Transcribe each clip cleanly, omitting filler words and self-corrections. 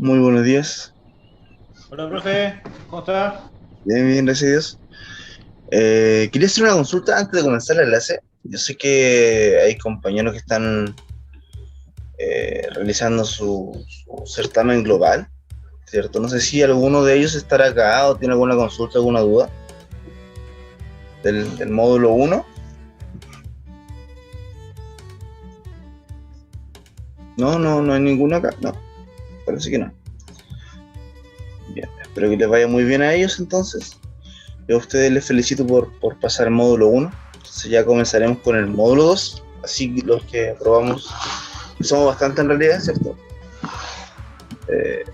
Muy buenos días. Hola, profe, ¿cómo está? Bien, bien, gracias a Dios. Quería hacer una consulta antes de comenzar la clase. Yo sé que hay compañeros que están realizando su certamen global, ¿cierto? No sé si alguno de ellos estará acá o tiene alguna consulta, alguna duda del módulo uno. No, no, no hay ninguno acá. No, parece que no. Bien, espero que les vaya muy bien a ellos entonces. Yo a ustedes les felicito por pasar el módulo uno. Entonces ya comenzaremos con el módulo 2. Así los que aprobamos, somos bastante en realidad, ¿cierto? Eh,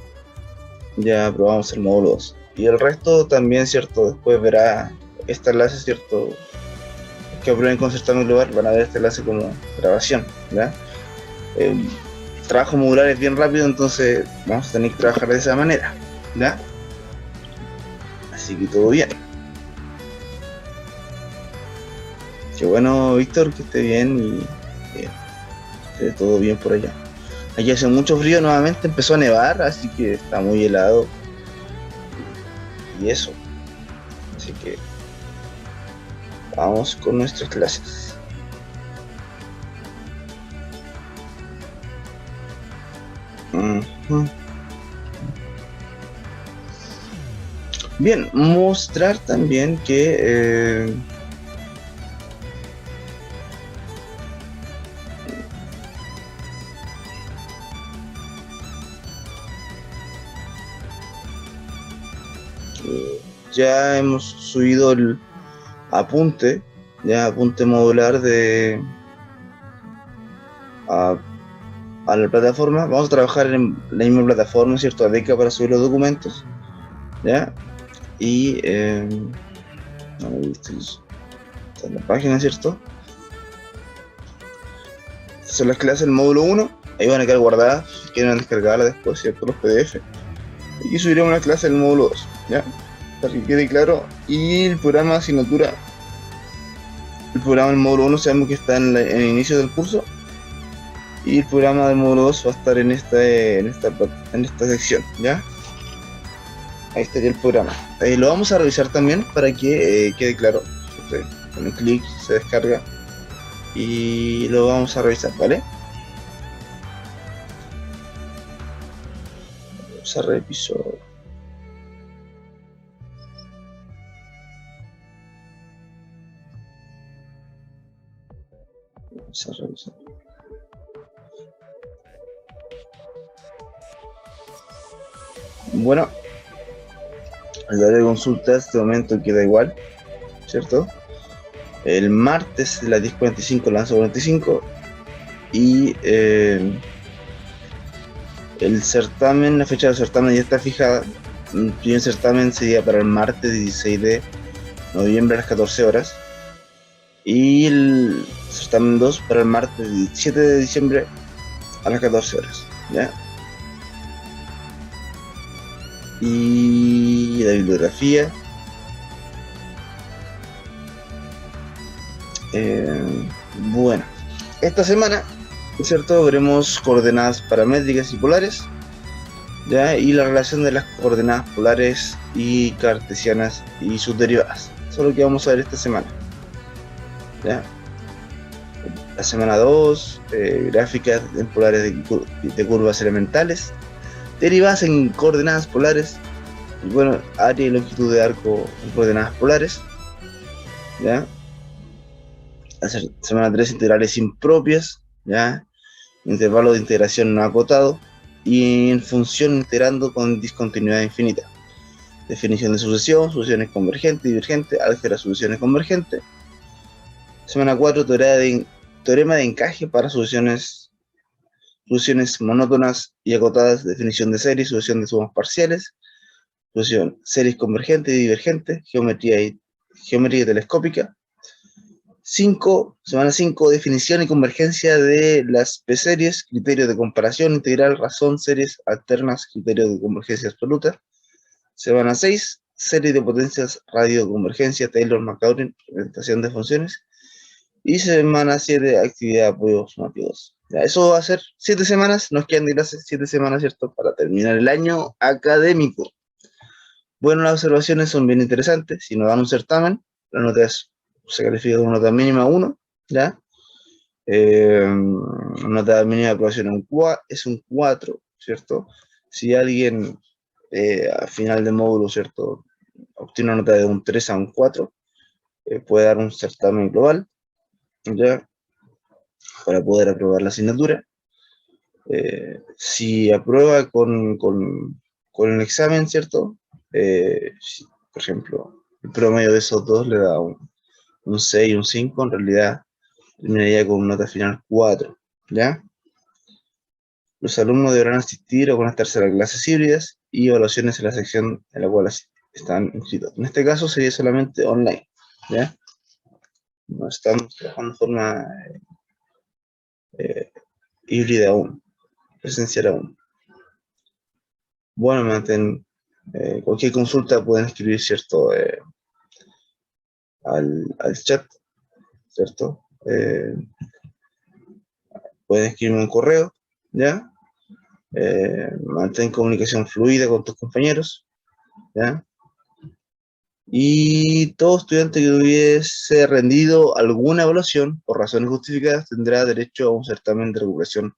ya aprobamos el módulo 2. Y el resto también, ¿cierto? Después verá esta clase, ¿cierto? Los que aprueben con certamen global van a ver esta clase como grabación, ¿ya? El trabajo modular es bien rápido, entonces vamos a tener que trabajar de esa manera, ¿ya? Así que todo bien. Qué bueno, Víctor, que esté bien y esté todo bien por allá. Aquí hace mucho frío nuevamente, empezó a nevar, así que está muy helado y eso. Así que vamos con nuestras clases. Ujú. Bien, mostrar también que ya hemos subido el apunte, ya apunte modular a, a la plataforma. Vamos a trabajar en la misma plataforma, ¿cierto? ADECA para subir los documentos, ¿ya? Y no, está en la página, ¿cierto? Estas son las clases del módulo uno. Ahí van a quedar guardadas, si quieren descargarlas después, ¿cierto? Los PDF. Y subiremos una clase del módulo 2, ¿ya? Para que quede claro. Y el programa de asignatura, el programa del módulo uno sabemos que está en el inicio del curso. Y el programa del módulo 2 va a estar en esta sección, ¿ya? Ahí estaría el programa. Lo vamos a revisar también para que quede claro. Con un clic se descarga y lo vamos a revisar, ¿vale? Vamos a revisar. Vamos a revisar. Bueno, el área de consultas de momento queda igual, ¿cierto? El martes de las 10:45 lanzo 45 y el certamen, la fecha del certamen ya está fijada. El primer certamen sería para el martes 16 de noviembre a las 14 horas y el certamen 2 para el martes 17 de diciembre a las 14 horas, ¿ya? Y la bibliografía, bueno, esta semana, ¿cierto? Veremos coordenadas paramétricas y polares, ¿ya? Y la relación de las coordenadas polares y cartesianas y sus derivadas. Eso es lo que vamos a ver esta semana, ¿ya? La semana 2, gráficas en polares de curvas elementales, derivadas en coordenadas polares, y bueno, área y longitud de arco en coordenadas polares, ¿ya? La semana 3, integrales impropias, ¿ya? Intervalo de integración no acotado, y en función integrando con discontinuidad infinita. Definición de sucesión, sucesiones convergentes, divergentes, álgebra sucesiones convergentes. Semana 4, teorema de encaje para sucesiones monótonas y acotadas, definición de series, sucesión de sumas parciales, sucesión, series convergentes y divergentes, geometría telescópica. 5, semana 5, definición y convergencia de las P-series, criterios de comparación integral, razón, series alternas, criterios de convergencia absoluta. Semana 6, serie de potencias, radio, convergencia, Taylor-Maclaurin, representación de funciones. Y semana 7, actividad de apoyos sumativos. Ya, eso va a ser 7 semanas, nos quedan de clase 7 semanas, ¿cierto? Para terminar el año académico. Bueno, las observaciones son bien interesantes. Si nos dan un certamen, la nota se califica con nota mínima 1, ¿ya? Nota mínima de aprobación es un 4, ¿cierto? Si alguien al final del módulo, ¿cierto? Obtiene una nota de un 3 a un 4, puede dar un certamen global, ¿ya? Para poder aprobar la asignatura. Si aprueba con el examen, ¿cierto? Por ejemplo, el promedio de esos dos le da un 6, un 5, en realidad terminaría con nota final 4, ¿ya? Los alumnos deberán asistir o conectarse a las clases híbridas y evaluaciones en la sección en la cual están inscritos. En este caso sería solamente online, ¿ya? No estamos trabajando de forma híbrida aún, presencial aún. Bueno, cualquier consulta pueden escribir, ¿cierto? Al chat, ¿cierto? Pueden escribirme un correo, ¿ya? Mantén comunicación fluida con tus compañeros, ¿ya? Y todo estudiante que hubiese rendido alguna evaluación por razones justificadas tendrá derecho a un certamen de recuperación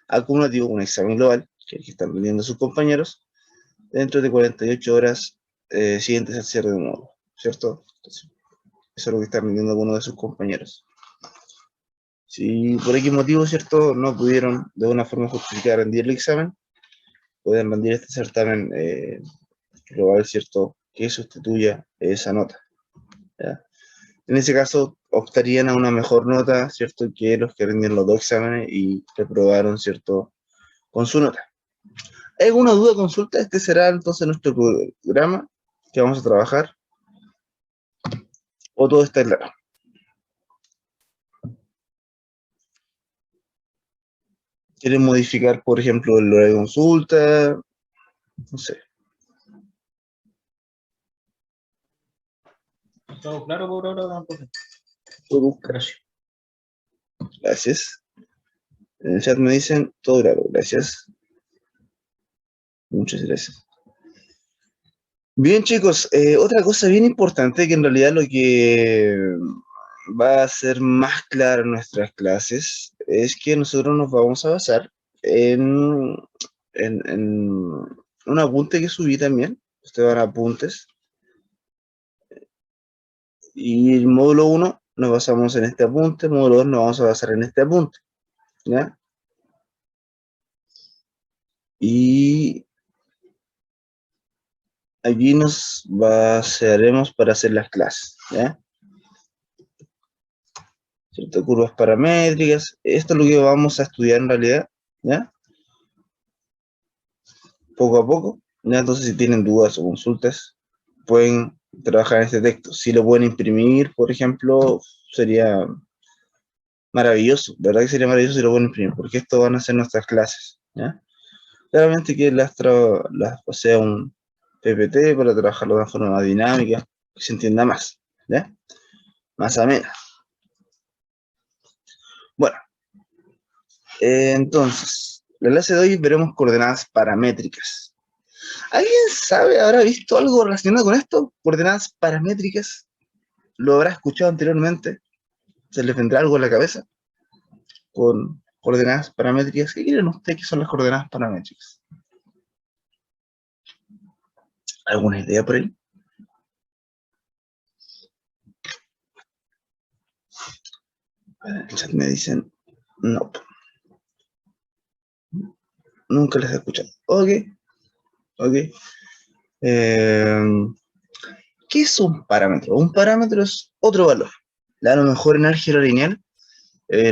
acumulativo, un examen global, que están rindiendo sus compañeros, dentro de 48 horas siguientes al cierre de un módulo, ¿cierto? Entonces, eso es lo que están rindiendo algunos de sus compañeros. Si por X motivo, ¿cierto?, no pudieron de una forma justificada rendir el examen, pueden rendir este certamen global, ¿cierto?, que sustituya esa nota, ¿ya? En ese caso, optarían a una mejor nota, ¿cierto?, que los que rindieron los dos exámenes y reprobaron, ¿cierto?, con su nota. ¿Hay alguna duda, consulta? Este será entonces nuestro programa que vamos a trabajar. ¿O todo está claro? ¿Quieren modificar, por ejemplo, el horario de consulta? No sé. Todo claro por ahora, profe. Todo gracias. Gracias. En el chat me dicen todo claro. Gracias. Muchas gracias. Bien, chicos, otra cosa bien importante que en realidad lo que va a ser más claro en nuestras clases es que nosotros nos vamos a basar en un apunte que subí también. Ustedes van a apuntes. Y el módulo 1 nos basamos en este apunte, módulo 2 nos vamos a basar en este apunte, ¿ya? Y allí nos basaremos para hacer las clases, ¿ya? ¿Cierto? Curvas paramétricas, esto es lo que vamos a estudiar en realidad, ¿ya? Poco a poco, ¿ya? Entonces si tienen dudas o consultas, pueden trabajar en este texto. Si lo pueden imprimir, por ejemplo, sería maravilloso, de verdad que sería maravilloso si lo pueden imprimir, porque esto van a ser nuestras clases, ¿ya? Claramente que sea un PPT para trabajarlo de una forma más dinámica, que se entienda más, ¿ya? Más amena. Bueno, entonces, la clase de hoy veremos coordenadas paramétricas. ¿Alguien sabe, habrá visto algo relacionado con esto? Coordenadas paramétricas. ¿Lo habrá escuchado anteriormente? ¿Se les vendrá algo en la cabeza? Con coordenadas paramétricas. ¿Qué creen ustedes que son las coordenadas paramétricas? ¿Alguna idea por ahí? En el chat me dicen, no. Nunca les he escuchado. Ok. ¿Qué es un parámetro? Un parámetro es otro valor. A lo mejor en álgebra lineal,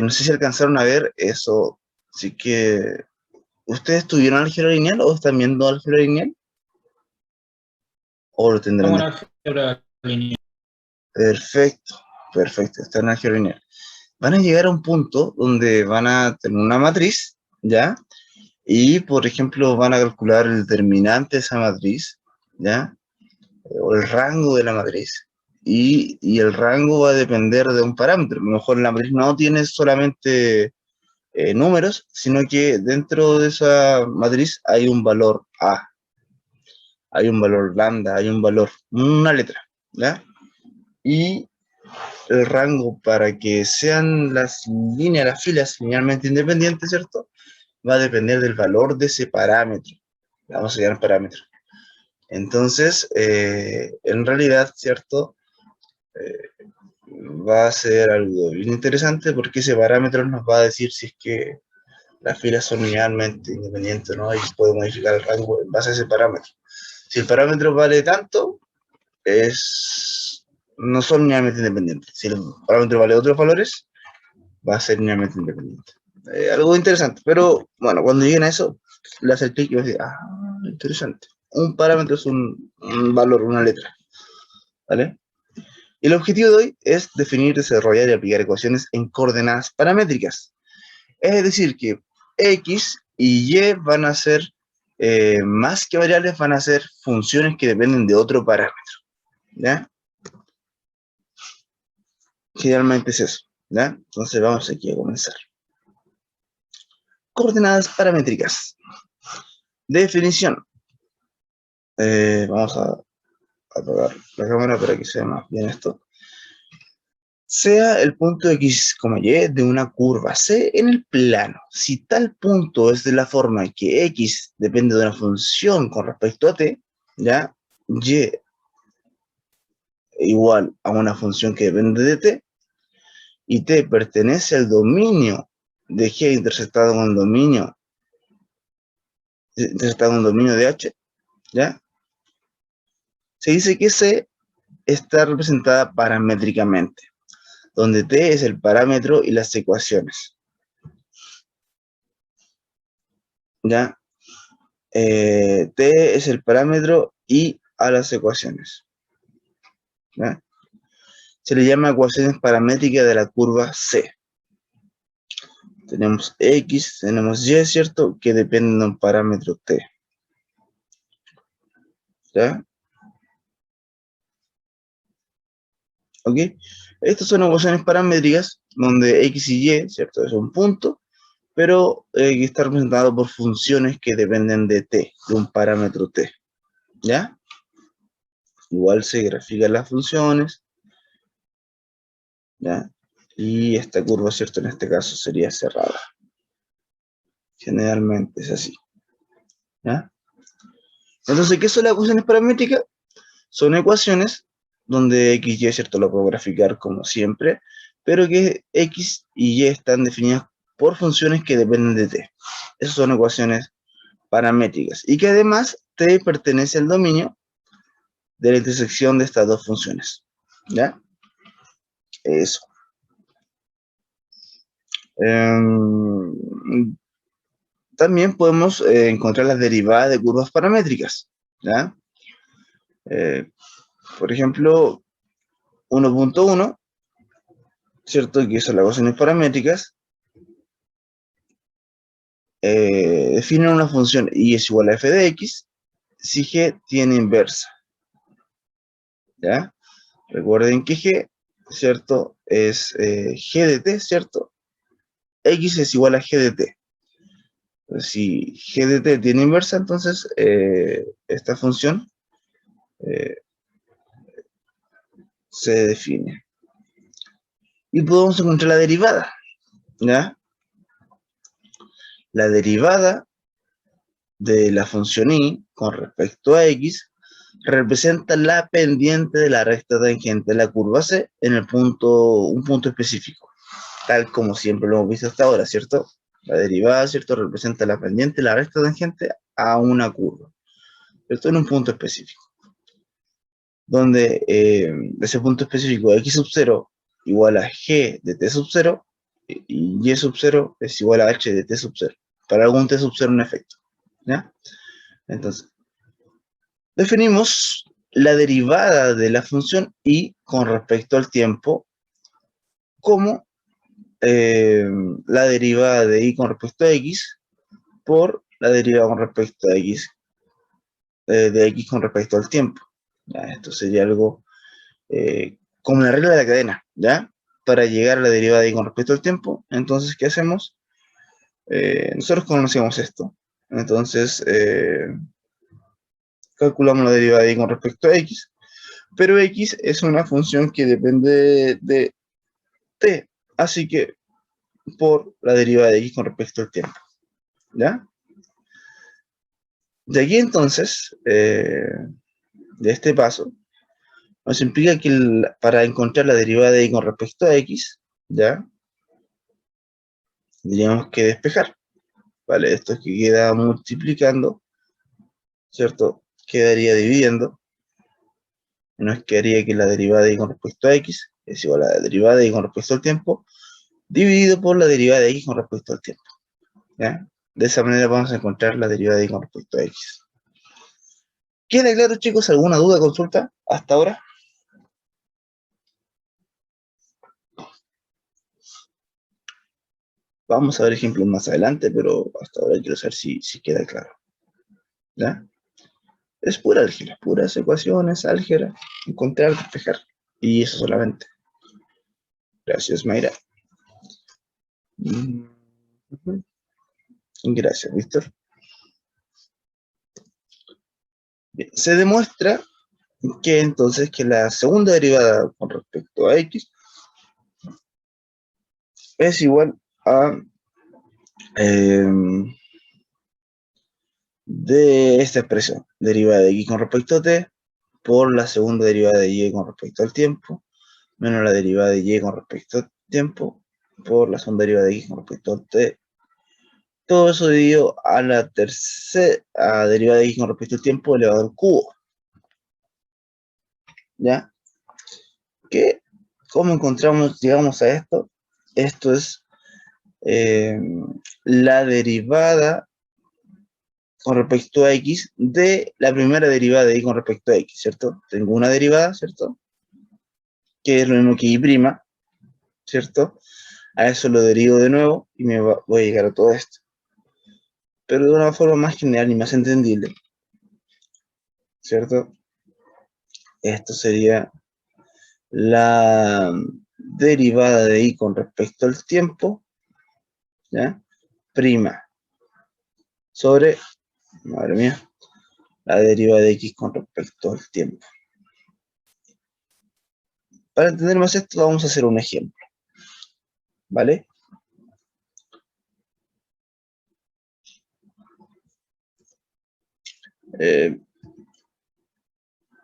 no sé si alcanzaron a ver eso. Así que, ¿ustedes tuvieron álgebra lineal o están viendo álgebra lineal? ¿O lo tendrán? Estamos en álgebra lineal. Perfecto, está en álgebra lineal. Van a llegar a un punto donde van a tener una matriz, ¿ya? Y, por ejemplo, van a calcular el determinante de esa matriz, ¿ya? O el rango de la matriz. y el rango va a depender de un parámetro. A lo mejor la matriz no tiene solamente números, sino que dentro de esa matriz hay un valor A, hay un valor lambda, hay un valor, una letra, ¿ya? Y el rango para que sean las líneas, las filas linealmente independientes, ¿cierto? Va a depender del valor de ese parámetro. Vamos a llamar parámetro. Entonces, en realidad, ¿cierto? Va a ser algo bien interesante porque ese parámetro nos va a decir si es que las filas son linealmente independientes, ¿no? Y puede modificar el rango en base a ese parámetro. Si el parámetro vale tanto, no son linealmente independientes. Si el parámetro vale otros valores, va a ser linealmente independiente. Algo interesante, pero bueno, cuando lleguen a eso, le hace el clic y va a decir, interesante. Un parámetro es un valor, una letra, ¿vale? Y el objetivo de hoy es definir, desarrollar y aplicar ecuaciones en coordenadas paramétricas. Es decir, que X y Y van a ser, más que variables, van a ser funciones que dependen de otro parámetro, ¿ya? Generalmente es eso, ¿ya? Entonces vamos aquí a comenzar. Coordenadas paramétricas. Definición. Vamos a apagar la cámara para que sea más bien esto. Sea el punto X, Y de una curva C en el plano. Si tal punto es de la forma que X depende de una función con respecto a T, ¿ya? Y igual a una función que depende de T, y T pertenece al dominio de G interceptado con el dominio de H, ¿ya? Se dice que C está representada paramétricamente, donde T es el parámetro y las ecuaciones, ¿ya? T es el parámetro y a las ecuaciones, ¿ya? Se le llama ecuaciones paramétricas de la curva C. Tenemos X, tenemos Y, ¿cierto? Que dependen de un parámetro T, ¿ya? ¿Ok? Estas son ecuaciones paramétricas donde X y Y, ¿cierto? Es un punto, pero que está representado por funciones que dependen de T, de un parámetro T, ¿ya? Igual se grafican las funciones, ¿ya? Y esta curva, ¿cierto? En este caso sería cerrada. Generalmente es así, ¿ya? Entonces, ¿qué son las ecuaciones paramétricas? Son ecuaciones donde X y, ¿cierto? Lo puedo graficar como siempre, pero que X y Y están definidas por funciones que dependen de T. Esas son ecuaciones paramétricas. Y que además T pertenece al dominio de la intersección de estas dos funciones, ¿ya? Eso. También podemos encontrar las derivadas de curvas paramétricas, ¿ya? Por ejemplo, 1.1, ¿cierto? Que son las ecuaciones paramétricas, definen una función y es igual a f de x si g tiene inversa, ¿ya? Recuerden que g, ¿cierto? Es g de t, ¿cierto? X es igual a g de t. Si g de t tiene inversa, entonces esta función se define. Y podemos encontrar la derivada, ¿ya? La derivada de la función y con respecto a x representa la pendiente de la recta tangente de la curva C en un punto específico, tal como siempre lo hemos visto hasta ahora, ¿cierto? La derivada, ¿cierto? Representa la pendiente de la recta tangente a una curva, ¿cierto? En un punto específico, donde ese punto específico x sub 0 igual a g de t sub 0 y y sub 0 es igual a h de t sub 0, para algún t sub 0 en efecto, ¿ya? Entonces, definimos la derivada de la función y con respecto al tiempo como la derivada de y con respecto a x por la derivada con respecto a x de x con respecto al tiempo. Ya, esto sería algo como la regla de la cadena, ¿ya? Para llegar a la derivada de y con respecto al tiempo. Entonces, ¿qué hacemos? Nosotros conocemos esto. Entonces, calculamos la derivada de y con respecto a x, pero x es una función que depende de t, así que por la derivada de x con respecto al tiempo, ¿ya? De aquí entonces, de este paso, nos implica que para encontrar la derivada de y con respecto a x, ¿ya? Tendríamos que despejar, ¿vale? Esto que queda multiplicando, ¿cierto? Quedaría dividiendo, nos quedaría que la derivada de y con respecto a x es igual a la derivada de y con respecto al tiempo, dividido por la derivada de x con respecto al tiempo, ¿ya? De esa manera vamos a encontrar la derivada de y con respecto a x. ¿Queda claro, chicos? ¿Alguna duda, consulta hasta ahora? Vamos a ver ejemplos más adelante, pero hasta ahora quiero saber si queda claro, ¿ya? Es pura álgebra, puras ecuaciones, álgebra, encontrar, despejar, y eso solamente. Gracias, Mayra. Gracias, Víctor. Bien, se demuestra que entonces que la segunda derivada con respecto a x es igual a de esta expresión, derivada de x con respecto a t por la segunda derivada de y con respecto al tiempo, menos la derivada de y con respecto al tiempo por la segunda derivada de x con respecto a t. Todo eso debido a la tercera derivada de x con respecto al tiempo elevado al cubo. ¿Ya? ¿Cómo encontramos, llegamos a esto? Esto es la derivada con respecto a x de la primera derivada de y con respecto a x, ¿cierto? Tengo una derivada, ¿cierto? Que es lo mismo que y', ¿cierto? A eso lo derivo de nuevo y voy a llegar a todo esto. Pero de una forma más general y más entendible, ¿cierto? Esto sería la derivada de y con respecto al tiempo, ¿ya? Prima sobre, madre mía, la derivada de x con respecto al tiempo. Para entender más esto, vamos a hacer un ejemplo, ¿vale?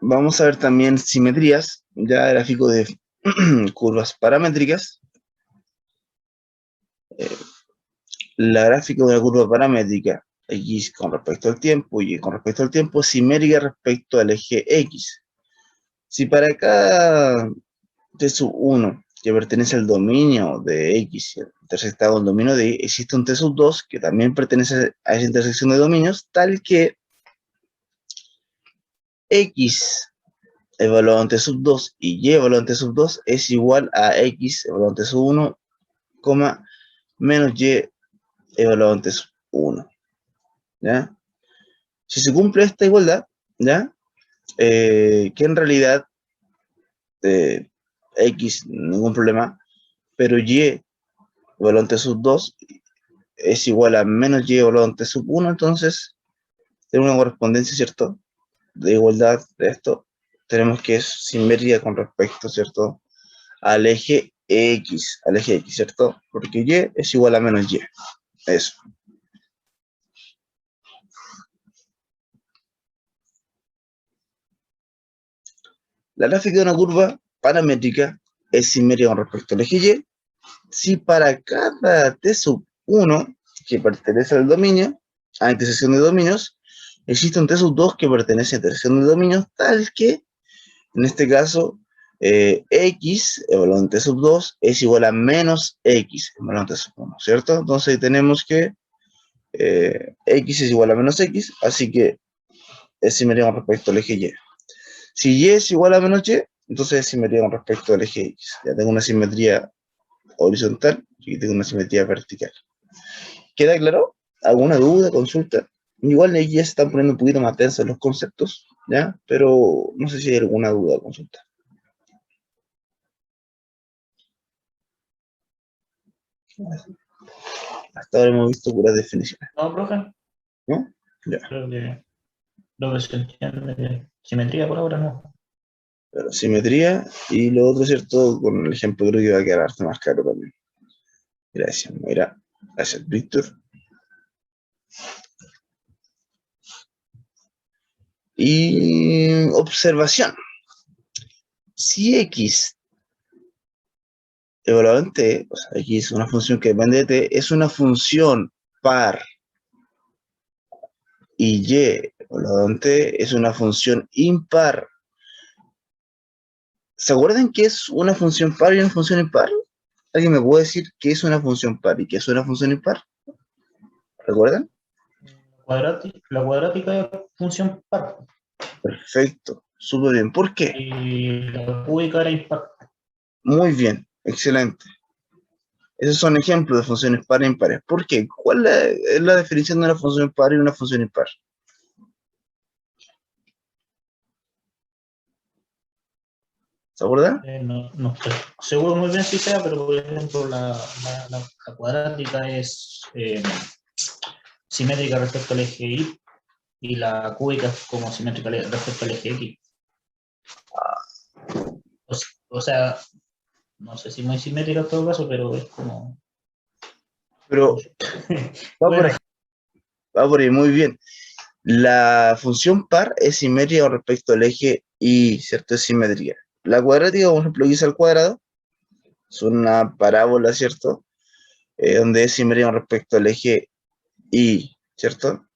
Vamos a ver también simetrías, ya gráfico de curvas paramétricas. La gráfica de una curva paramétrica x con respecto al tiempo y y con respecto al tiempo es simétrica respecto al eje x. Si para cada t sub 1 que pertenece al dominio de x intersectado al dominio de y, existe un t sub 2 que también pertenece a esa intersección de dominios, tal que x evaluado en t sub 2 y y evaluado en t sub 2 es igual a x evaluado en t sub 1, menos y evaluado en t sub 1. ¿Ya? Si se cumple esta igualdad, ¿ya? Que en realidad x, ningún problema, pero y evaluado en t sub 2 es igual a menos y evaluado en t sub 1, entonces tenemos una correspondencia, ¿cierto? De igualdad de esto, tenemos que es simétrica con respecto, ¿cierto? Al eje x, ¿cierto? Porque y es igual a menos y, eso. La gráfica de una curva paramétrica es simétrica con respecto al eje y, si para cada t sub 1 que pertenece al dominio, a intersección de dominios, existe un t sub 2 que pertenece a intersección de dominios, tal que, en este caso, x evaluado en t sub 2 es igual a menos x evaluado en t sub 1, ¿cierto? Entonces tenemos que x es igual a menos x, así que es simétrica con respecto al eje y. Si y es igual a menos y, entonces es simétrica con respecto al eje x. Ya tengo una simetría horizontal y tengo una simetría vertical. ¿Queda claro? ¿Alguna duda, consulta? Igual aquí ya se están poniendo un poquito más tensos los conceptos, ¿ya? Pero no sé si hay alguna duda o consulta. Hasta ahora hemos visto puras definiciones, No, profe, ¿no? Ya, creo que lo que se entiende, simetría por ahora no. pero simetría y lo otro, ¿cierto? Con el ejemplo creo que va a quedar harto más claro también. Gracias, mira. Gracias, Víctor. Y observación. Si X evaluante, o sea, X es una función que depende de T, es una función par y Y evaluante es una función impar. ¿Se acuerdan qué es una función par y una función impar? ¿Alguien me puede decir qué es una función par y qué es una función impar? ¿Recuerdan? La cuadrática es función par Perfecto, súper bien. ¿Por qué? y la cúbica era impar. Muy bien, excelente. Esos son ejemplos de funciones par e impares. ¿Por qué? ¿Cuál es la definición de una función par y una función impar? ¿Se acuerdan? No estoy seguro muy bien si sea, pero por ejemplo la cuadrática es simétrica respecto al eje Y y la cúbica es como simétrica respecto al eje X. O sea, no sé si muy simétrica en todo caso, pero es como Pero mucho. va por Bueno, ahí, va por ahí, muy bien. La función par es simétrica con respecto al eje Y, ¿cierto? Es simétrica. La cuadrática, por ejemplo, x al cuadrado, es una parábola, ¿cierto? Donde es simétrica con respecto al eje Y, ¿cierto?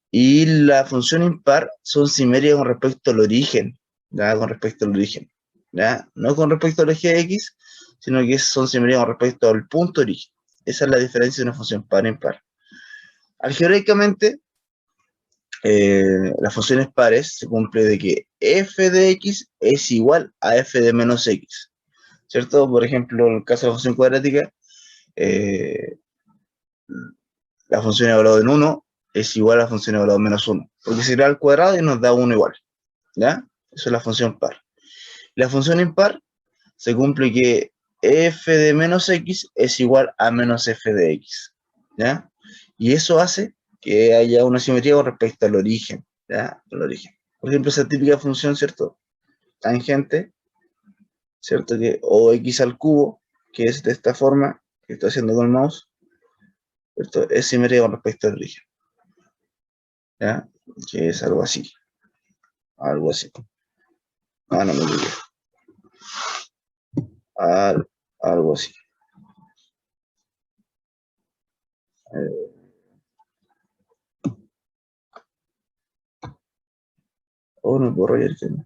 Y la función impar son simétricas con respecto al origen, ¿ya? Con respecto al origen, ¿ya? No con respecto al eje X, sino que son simétricas con respecto al punto origen. Esa es la diferencia de una función par e impar. Algebraicamente, las funciones pares se cumple de que f de x es igual a f de menos x, ¿cierto? Por ejemplo, en el caso de la función cuadrática, eh, la función evaluada en 1 es igual a la función evaluada en menos 1, porque se irá al cuadrado y nos da 1 igual, ¿ya? Eso es la función par. La función impar se cumple que f de menos x es igual a menos f de x, ¿ya? Y eso hace que haya una simetría con respecto al origen, ¿ya? Al origen. Por ejemplo, esa típica función, ¿cierto? Tangente, ¿cierto? Que o x al cubo, que es de esta forma, que estoy haciendo con el mouse, ¿cierto? Es simetría con respecto al origen, ¿ya? Que es algo así. Algo así. Ah, no me olvidé. Algo así. Oh, no puedo rayar que no.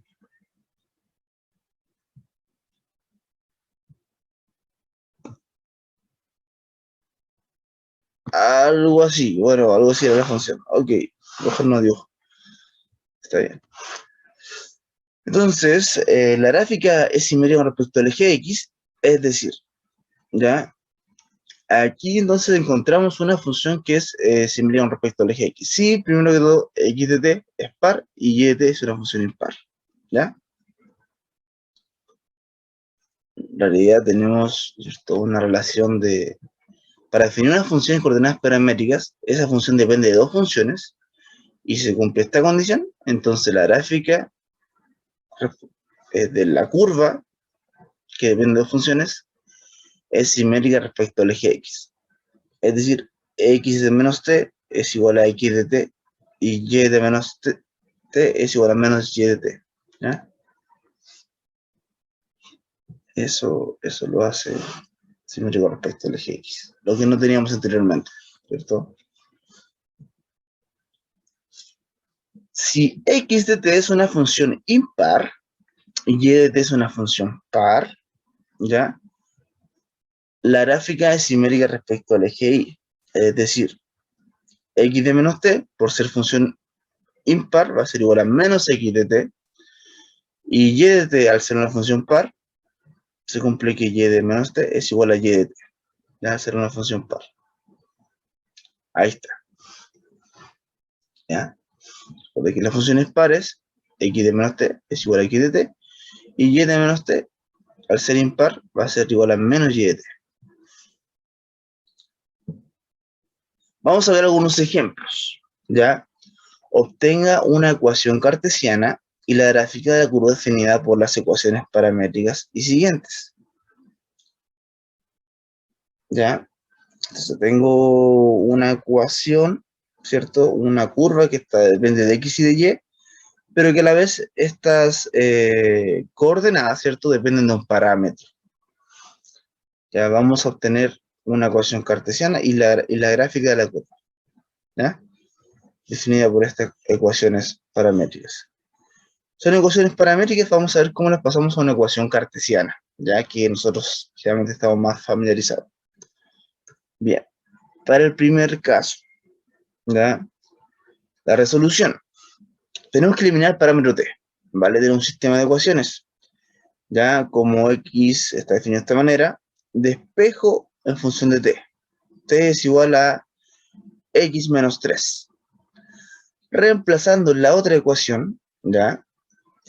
Algo así, bueno, algo así era la función. Ok, mejor no dibujo. Está bien. Entonces, la gráfica es simétrica con respecto al eje X, es decir, ¿ya? Aquí entonces encontramos una función que es simétrica con respecto al eje X. Sí, primero que todo, x de t es par y y de t es una función impar, ¿ya? En realidad tenemos, ¿cierto?, una relación de... Para definir una función en coordenadas paramétricas, esa función depende de dos funciones y si se cumple esta condición, entonces la gráfica de la curva, que depende de dos funciones, es simétrica respecto al eje X. Es decir, x de menos t es igual a x de t y y de menos t es igual a menos y de t, ¿ya? Eso lo hace simétrico respecto al eje X, lo que no teníamos anteriormente, ¿cierto? Si x de t es una función impar y de t es una función par, ¿ya? La gráfica es simétrica respecto al eje Y, es decir, x de menos t, por ser función impar, va a ser igual a menos x de t, y y de t, al ser una función par, se cumple que y de menos t es igual a y de t, ya va a ser una función par. Ahí está, ¿ya? Porque aquí las funciones pares, x de menos t es igual a x de t, y y de menos t, al ser impar, va a ser igual a menos y de t. Vamos a ver algunos ejemplos, ¿ya? Obtenga una ecuación cartesiana y la gráfica de la curva definida por las ecuaciones paramétricas y siguientes. ¿Ya? Entonces tengo una ecuación, ¿cierto? Una curva que depende de x y de y, pero que a la vez estas coordenadas, ¿cierto? Dependen de un parámetro. Ya vamos a obtener una ecuación cartesiana y la gráfica de la curva, ¿ya? Definida por estas ecuaciones paramétricas. Son ecuaciones paramétricas, vamos a ver cómo las pasamos a una ecuación cartesiana, ya que nosotros generalmente estamos más familiarizados. Bien, para el primer caso, ¿ya? La resolución. Tenemos que eliminar el parámetro t, ¿vale? De un sistema de ecuaciones. Ya como x está definido de esta manera, despejo en función de t. T es igual a x menos 3. Reemplazando la otra ecuación, ¿ya?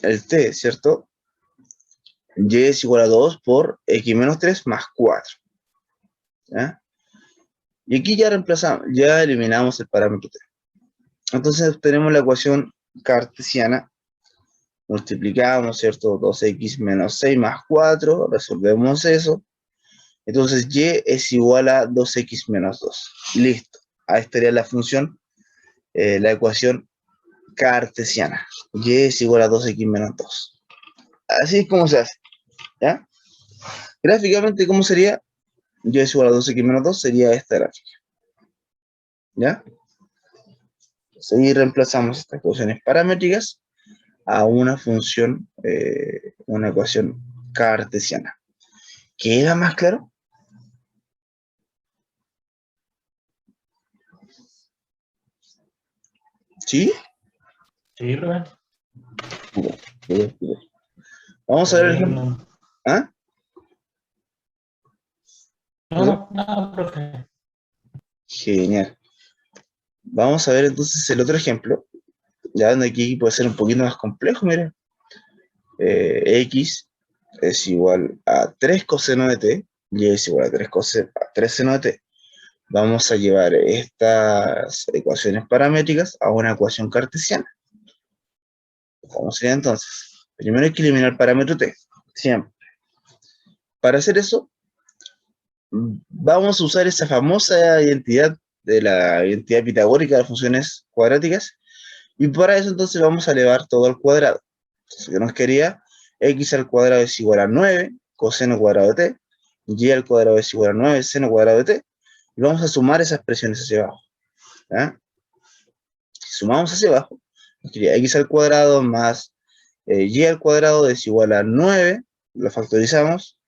El t, ¿cierto? Y es igual a 2 por x menos 3 más 4. ¿Ya? Y aquí ya reemplazamos, ya eliminamos el parámetro t. Entonces obtenemos la ecuación cartesiana. Multiplicamos, ¿cierto? 2x menos 6 más 4, resolvemos eso. Entonces y es igual a 2x menos 2. Listo. Ahí estaría la función, la ecuación cartesiana. Y es igual a 2x menos 2. Así es como se hace. ¿Ya? Gráficamente, ¿cómo sería? Y es igual a 2x menos 2 sería esta gráfica. ¿Ya? Entonces, ahí reemplazamos estas ecuaciones paramétricas a una función, una ecuación cartesiana. ¿Queda más claro? ¿Sí? Sí, Rubén. Vamos a ver el ejemplo. No, ¿Ah? no, nada, profe. Genial. Vamos a ver entonces el otro ejemplo. Ya donde aquí puede ser un poquito más complejo, miren. X es igual a 3 coseno de t, y es igual a 3 seno de t. Vamos a llevar estas ecuaciones paramétricas a una ecuación cartesiana. ¿Cómo sería entonces? Primero hay que eliminar el parámetro t, siempre. Para hacer eso, vamos a usar esa famosa identidad de la identidad pitagórica de funciones cuadráticas, y para eso entonces vamos a elevar todo al cuadrado. Entonces, que nos quería, x al cuadrado es igual a 9 coseno cuadrado de t, y al cuadrado es igual a 9 seno cuadrado de t, y vamos a sumar esas expresiones hacia abajo. ¿Ya? Si sumamos hacia abajo, nos quería x al cuadrado más y al cuadrado es igual a 9, lo factorizamos,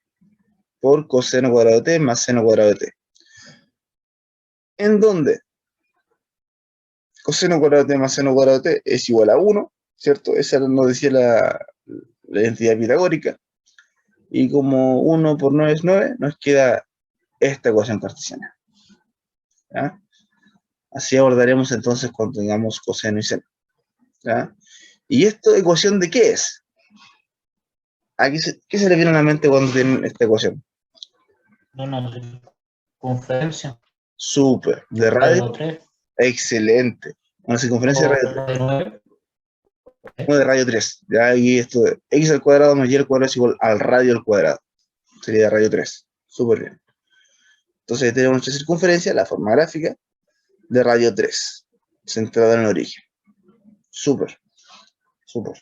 por coseno cuadrado de t más seno cuadrado de t. ¿En dónde? Coseno cuadrado de t más seno cuadrado de t es igual a 1, ¿cierto? Esa nos decía la identidad pitagórica. Y como 1 por 9 es 9, nos queda esta ecuación cartesiana. ¿Ya? Así abordaremos entonces cuando tengamos coseno y seno. ¿Ya? ¿Y esta ecuación de qué es? ¿Qué se le viene a la mente cuando tienen esta ecuación? Una circunferencia Súper. ¿De radio? radio 3 Excelente. Una circunferencia de o radio 3. radio 9. No, de radio 3. Ya aquí esto de x al cuadrado más y al cuadrado es igual al radio al cuadrado. Sería de radio 3. Súper bien. Entonces ahí tenemos nuestra circunferencia, la forma gráfica de radio 3, centrada en el origen. Súper. Súper.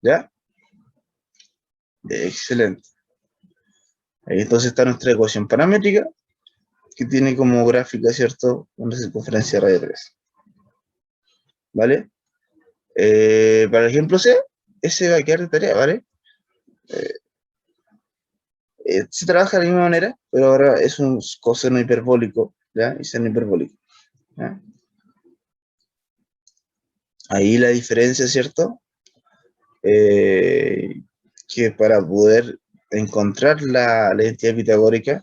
¿Ya? Excelente. Ahí entonces está nuestra ecuación paramétrica, que tiene como gráfica, ¿cierto?, una circunferencia de radio 3. ¿Vale? Para el ejemplo C, ese va a quedar de tarea, ¿vale? Se trabaja de la misma manera, pero ahora es un coseno hiperbólico, ¿ya? Y seno hiperbólico, ¿ya? Ahí la diferencia, ¿cierto? Que para poder encontrar la identidad pitagórica,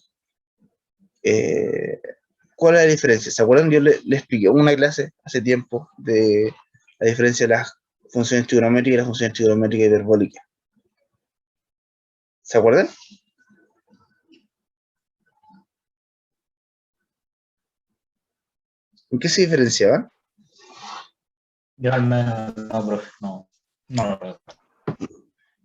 ¿cuál es la diferencia? ¿Se acuerdan? Yo le expliqué una clase hace tiempo de la diferencia de las funciones trigonométricas y las funciones trigonométricas hiperbólicas. ¿Se acuerdan? ¿En qué se diferenciaban? Yo al menos no, profe, no lo recuerdo.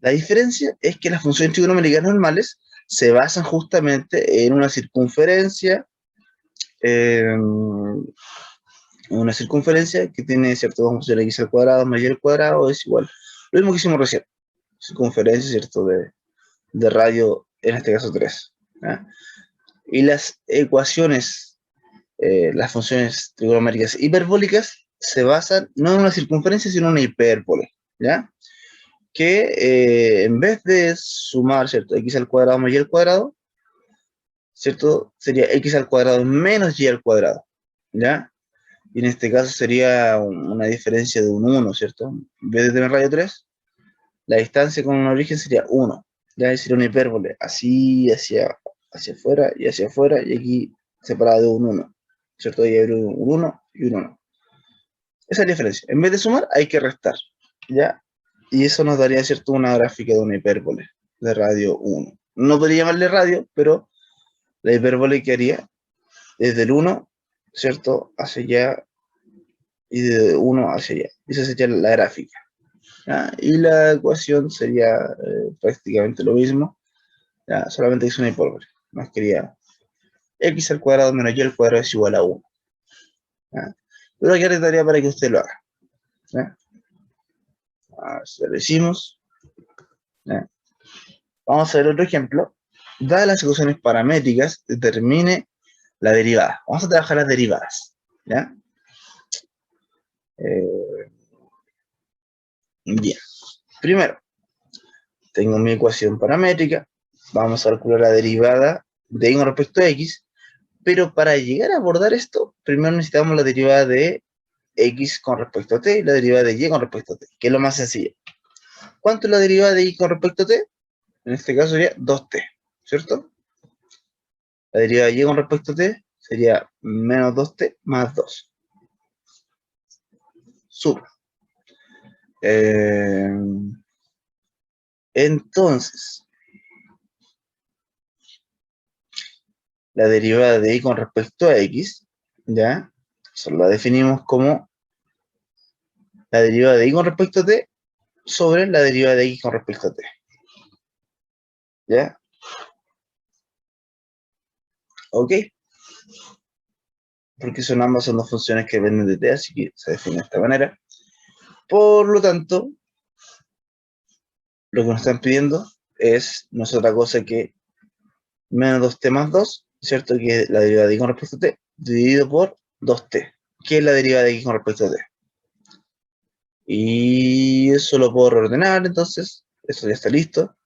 La diferencia es que las funciones trigonométricas normales se basan justamente en una circunferencia que tiene cierto, vamos a decir, x al cuadrado más y al cuadrado es igual. Lo mismo que hicimos recién. Circunferencia, ¿cierto? De radio, en este caso 3. ¿Ya? Y las ecuaciones, las funciones trigonométricas hiperbólicas, se basan no en una circunferencia, sino en una hipérbole. ¿Ya? Que en vez de sumar, ¿cierto? X al cuadrado más y al cuadrado, ¿cierto? Sería x al cuadrado menos y al cuadrado. ¿Ya? Y en este caso sería una diferencia de un 1, ¿cierto? En vez de tener radio 3, la distancia con un origen sería 1. Ya sería una hipérbole, así hacia afuera y hacia afuera, y aquí separado de un 1, ¿cierto? Ahí hay un 1 y un 1. Esa es la diferencia. En vez de sumar, hay que restar, ¿ya? Y eso nos daría, ¿cierto? Una gráfica de una hipérbole de radio 1. No podría llamarle radio, pero la hipérbole que haría desde el 1, ¿cierto? Hacia allá y de 1 hacia allá. Esa sería la gráfica. ¿Ya? Y la ecuación sería prácticamente lo mismo, ¿ya? Solamente es una hipérbole. Nos quería x al cuadrado menos y al cuadrado es igual a 1. ¿Ya? Pero aquí hay tarea para que usted lo haga. ¿Ya? Así lo decimos. ¿Ya? Vamos a ver otro ejemplo. Dadas las ecuaciones paramétricas, determine la derivada. Vamos a trabajar las derivadas. ¿Ya? Bien. Primero, tengo mi ecuación paramétrica. Vamos a calcular la derivada de y con respecto a x. Pero para llegar a abordar esto, primero necesitamos la derivada de x con respecto a t y la derivada de y con respecto a t, que es lo más sencillo. ¿Cuánto es la derivada de y con respecto a t? En este caso sería 2t, ¿cierto? La derivada de y con respecto a t sería menos 2t más 2. Suma. Entonces, la derivada de y con respecto a x, ¿ya? Solo la definimos como la derivada de y con respecto a t sobre la derivada de x con respecto a t. ¿Ya? ¿Ok? Porque ambas son dos funciones que dependen de t, así que se define de esta manera. Por lo tanto, lo que nos están pidiendo no es otra cosa que menos 2t más 2, ¿cierto? Que es la derivada de y con respecto a t, dividido por 2t, que es la derivada de x con respecto a t. Y eso lo puedo reordenar, entonces, eso ya está listo.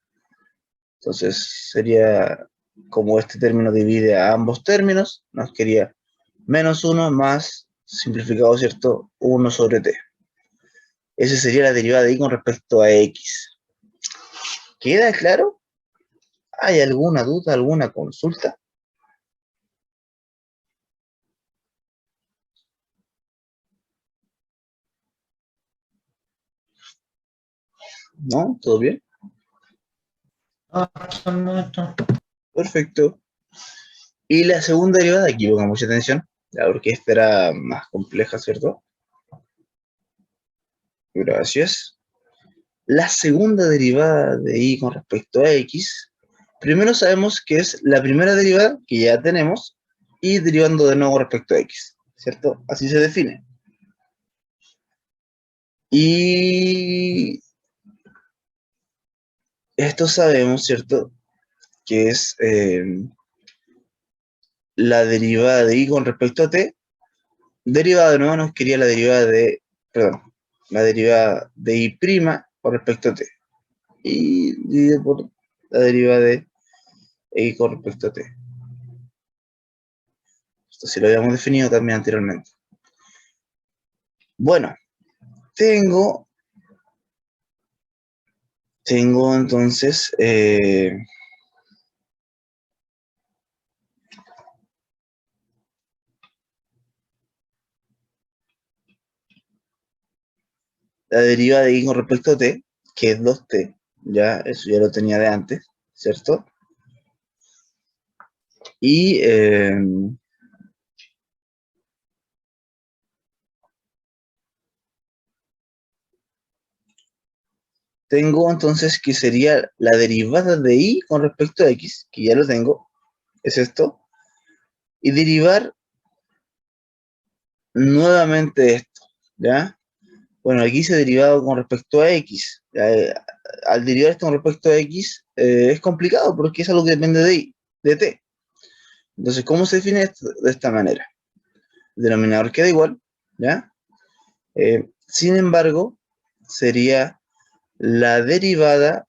Entonces sería, como este término divide a ambos términos, nos quería menos 1 más, simplificado, ¿cierto? 1 sobre t. Esa sería la derivada de y con respecto a x. ¿Queda claro? ¿Hay alguna duda, alguna consulta? ¿No? ¿Todo bien? Hasta el momento. Perfecto. Y la segunda derivada, aquí pongan mucha atención, ya, porque esta era más compleja, ¿cierto? Gracias. La segunda derivada de y con respecto a x, primero sabemos que es la primera derivada que ya tenemos y derivando de nuevo respecto a x, ¿cierto? Así se define. Y esto sabemos, ¿cierto? Que es la derivada de y con respecto a t. Derivada de nuevo nos quería la derivada de, perdón, la derivada de y' con respecto a t. Y dividido por la derivada de y con respecto a t. Esto sí lo habíamos definido también anteriormente. Bueno, tengo entonces la derivada de y con respecto a t, que es 2t, ya, eso ya lo tenía de antes, ¿cierto? Y tengo entonces que sería la derivada de y con respecto a x, que ya lo tengo, es esto, y derivar nuevamente esto, ¿ya? Bueno, aquí se ha derivado con respecto a x. Al derivar esto con respecto a x es complicado porque es algo que depende de y, de t. Entonces, ¿cómo se define esto? De esta manera. El denominador queda igual, ¿ya? Sin embargo, sería la derivada,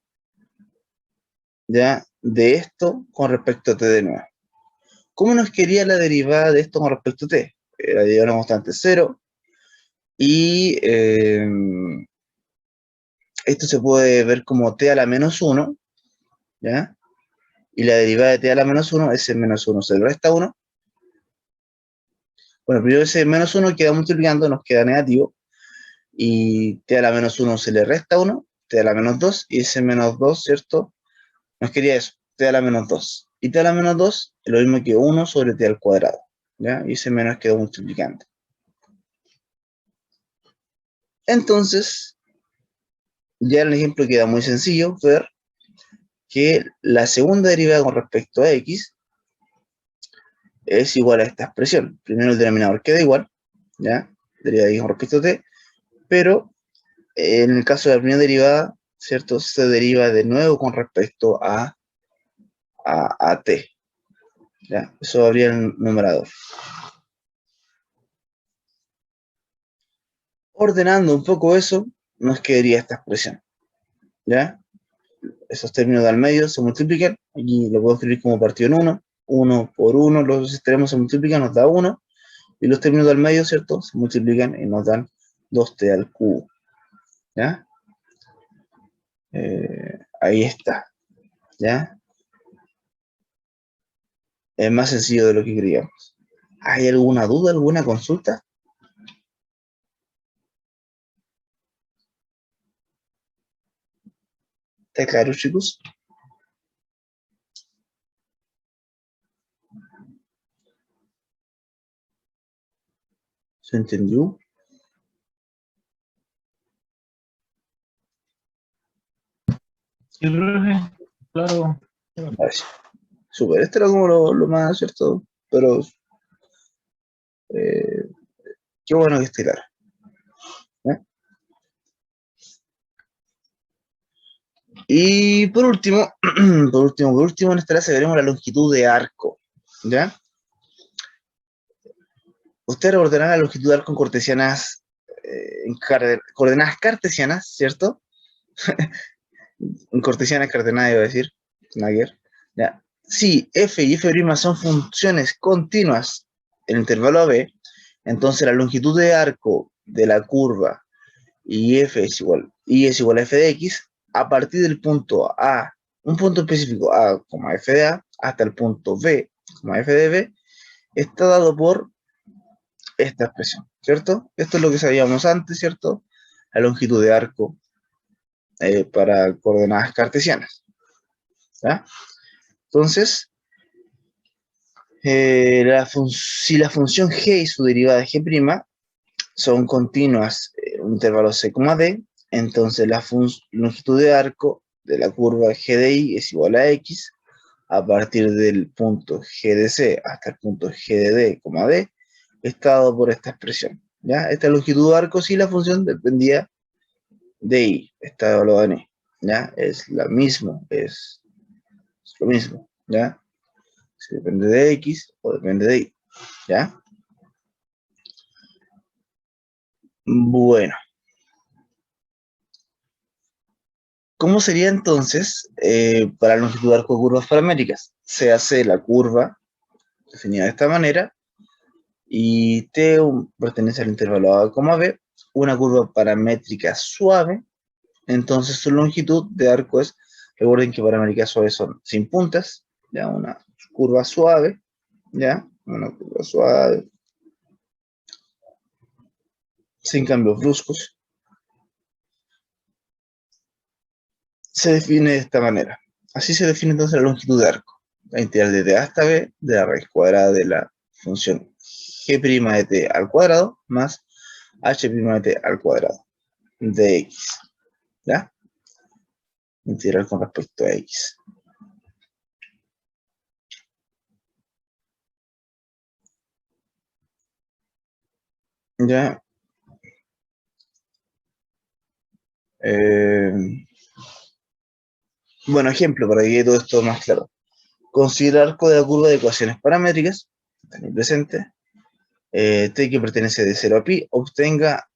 ¿ya?, de esto con respecto a t de nuevo. ¿Cómo nos quería la derivada de esto con respecto a t? La derivada de una constante 0 y esto se puede ver como t a la menos 1, ¿ya? Y la derivada de t a la menos 1, ese menos 1 se le resta 1. Bueno, primero ese menos 1 queda multiplicando, nos queda negativo. Y t a la menos 1 se le resta 1, t a la menos 2, y ese menos 2, ¿cierto? Nos quería eso, t a la menos 2. Y t a la menos 2 es lo mismo que 1 sobre t al cuadrado, ¿ya? Y ese menos quedó multiplicando. Entonces, ya en el ejemplo queda muy sencillo ver que la segunda derivada con respecto a x es igual a esta expresión. Primero el denominador queda igual, ¿ya? Derivada de x con respecto a t, pero en el caso de la primera derivada, ¿cierto? Se deriva de nuevo con respecto a t, ¿ya? Eso habría el numerador. Ordenando un poco eso, nos quedaría esta expresión, ¿ya? Esos términos de al medio se multiplican, aquí lo puedo escribir como partido en 1, 1 por 1, los extremos se multiplican, nos da 1, y los términos del medio, ¿cierto?, se multiplican y nos dan 2t al cubo, ¿ya? Ahí está, ¿ya? Es más sencillo de lo que creíamos. ¿Hay alguna duda, alguna consulta? ¿Está claro, chicos? ¿Se entendió? Sí, profe, claro. Vale. Súper, esto era como lo más, ¿cierto? Pero qué bueno que esté claro, ¿eh? Y por último, en esta clase veremos la longitud de arco, ¿ya? Ustedes recordarán la longitud de arco en cartesianas, coordenadas cartesianas, ¿cierto? En cartesianas cartenadas, iba a decir, Nager, ¿ya? Si f y f' son funciones continuas en el intervalo AB, entonces la longitud de arco de la curva y y es igual a f de x a partir del punto A, un punto específico A, f de A, hasta el punto B, f de B, está dado por esta expresión, ¿cierto? Esto es lo que sabíamos antes, ¿cierto? La longitud de arco para coordenadas cartesianas, ¿ya? Entonces, si la función g y su derivada g' son continuas en un intervalo c, d, entonces la longitud de arco de la curva g de y es igual a x a partir del punto g de c hasta el punto g de d, d, está dado por esta expresión, ¿ya? Esta longitud de arco sí la función dependía de y, está evaluada en y, ¿ya? Es lo mismo, ¿ya? Si depende de x o depende de y, ¿ya? Bueno, ¿cómo sería entonces para la longitud de arco de curvas paramétricas? Se hace la curva definida de esta manera y t pertenece al intervalo A, B, una curva paramétrica suave, entonces su longitud de arco es, recuerden que paramétricas suaves son sin puntas, ya una curva suave, ya, una curva suave, sin cambios bruscos, se define de esta manera. Así se define entonces la longitud de arco. La integral de t hasta b de la raíz cuadrada de la función g' de t al cuadrado más h' de t al cuadrado de x. ¿Ya? integral con respecto a x. Ya. Bueno, ejemplo, para que quede todo esto más claro. Considera el arco de la curva de ecuaciones paramétricas, tenéis presente, t que pertenece de 0 a pi, obtenga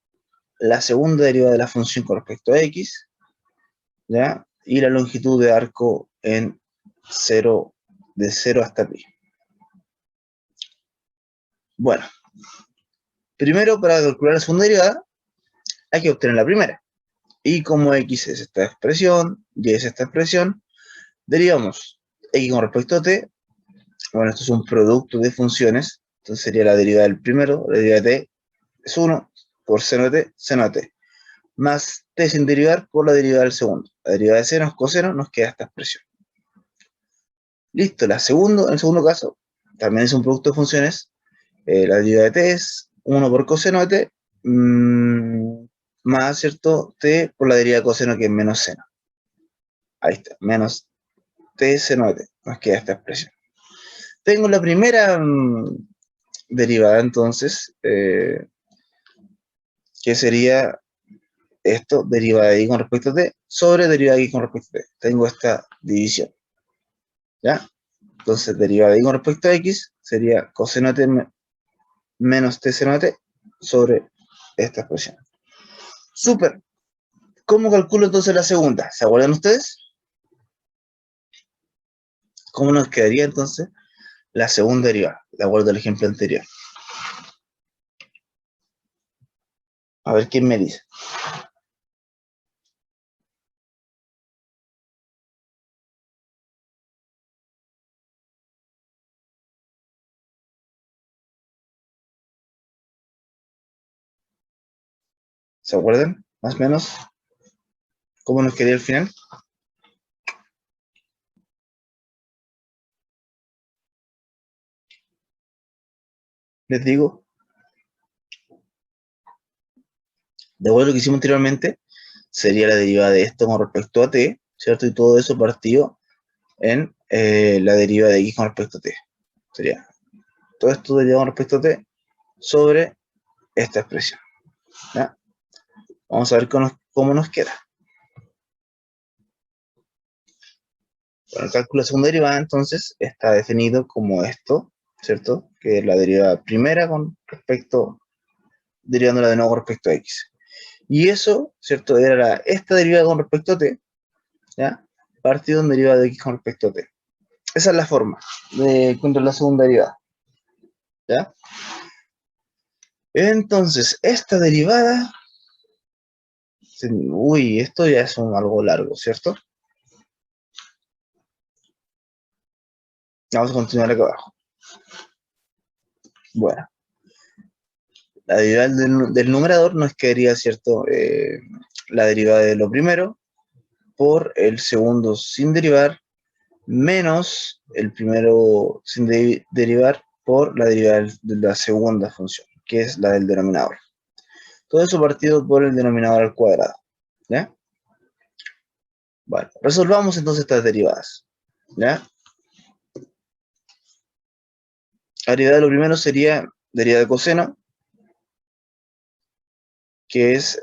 la segunda derivada de la función con respecto a x, ¿ya? Y la longitud de arco en 0, de 0 hasta pi. Bueno, primero para calcular la segunda derivada hay que obtener la primera. Y como x es esta expresión, y es esta expresión, derivamos x con respecto a t. Bueno, esto es un producto de funciones, entonces sería la derivada del primero, la derivada de t es 1 por seno de t, más t sin derivar por la derivada del segundo. La derivada de seno es coseno, nos queda esta expresión. Listo, en el segundo caso, también es un producto de funciones, la derivada de t es 1 por coseno de t, más, ¿cierto?, t por la derivada de coseno que es menos seno. Ahí está, menos t seno de t, nos queda esta expresión. Tengo la primera derivada entonces, que sería esto, derivada de y con respecto a t, sobre derivada de y con respecto a t. Tengo esta división, ¿ya? Entonces, derivada de y con respecto a x sería coseno de t menos t seno de t sobre esta expresión. Súper. ¿Cómo calculo entonces la segunda? ¿Se acuerdan ustedes? ¿Cómo nos quedaría entonces la segunda derivada, de acuerdo al ejemplo anterior? A ver quién me dice. ¿Se acuerdan? Más o menos. ¿Cómo nos quedaría el final? Les digo. De acuerdo a lo que hicimos anteriormente, sería la derivada de esto con respecto a t, ¿cierto? Y todo eso partido en la derivada de x con respecto a t. Sería todo esto derivado con respecto a t sobre esta expresión, ¿ya? Vamos a ver cómo nos queda. Bueno, el cálculo de segunda derivada, entonces, está definido como esto, ¿cierto? Que es la derivada primera con respecto, derivándola de nuevo con respecto a x. Y eso, ¿cierto? Era esta derivada con respecto a t, ¿ya? Partido en derivada de x con respecto a t. Esa es la forma de encontrar la segunda derivada, ¿ya? Entonces, esta derivada... Uy, esto ya es algo largo, ¿cierto? Vamos a continuar acá abajo. Bueno, la derivada del numerador nos quedaría, ¿cierto? La derivada de lo primero por el segundo sin derivar menos el primero sin derivar por la derivada de la segunda función, que es la del denominador. Todo eso partido por el denominador al cuadrado, ¿ya? Bueno, resolvamos entonces estas derivadas, ¿ya? La derivada de lo primero sería derivada de coseno, que es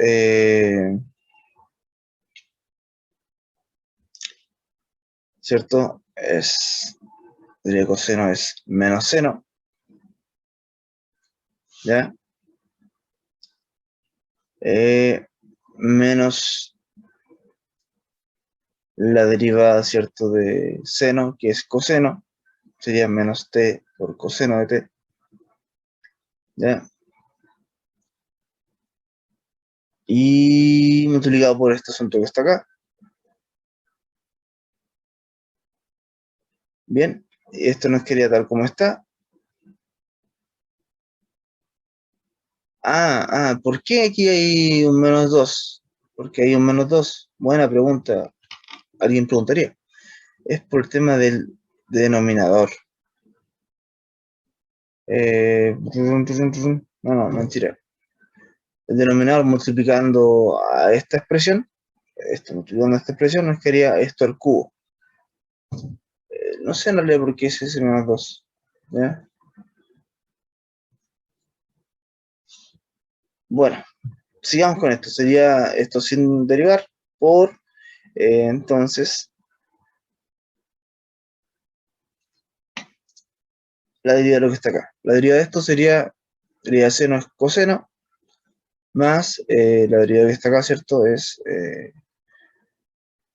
¿cierto? Derivada de coseno es menos seno, ¿ya? Menos la derivada, ¿cierto?, de seno, que es coseno, sería menos t por coseno de t, ¿ya? Y multiplicado por este asunto que está acá. Bien, esto nos quedaría tal como está. ¿Por qué aquí hay un menos 2? ¿Por qué hay un menos 2? Buena pregunta. Alguien preguntaría. Es por el tema del denominador. No, mentira. El denominador multiplicando a esta expresión esto multiplicando esta expresión nos quedaría esto al cubo. No sé en realidad por qué es ese menos 2. ¿Ya? Bueno, sigamos con esto. Sería esto sin derivar por, entonces, la derivada de lo que está acá. La derivada de esto sería seno es coseno, más la derivada que está acá, ¿cierto? Es...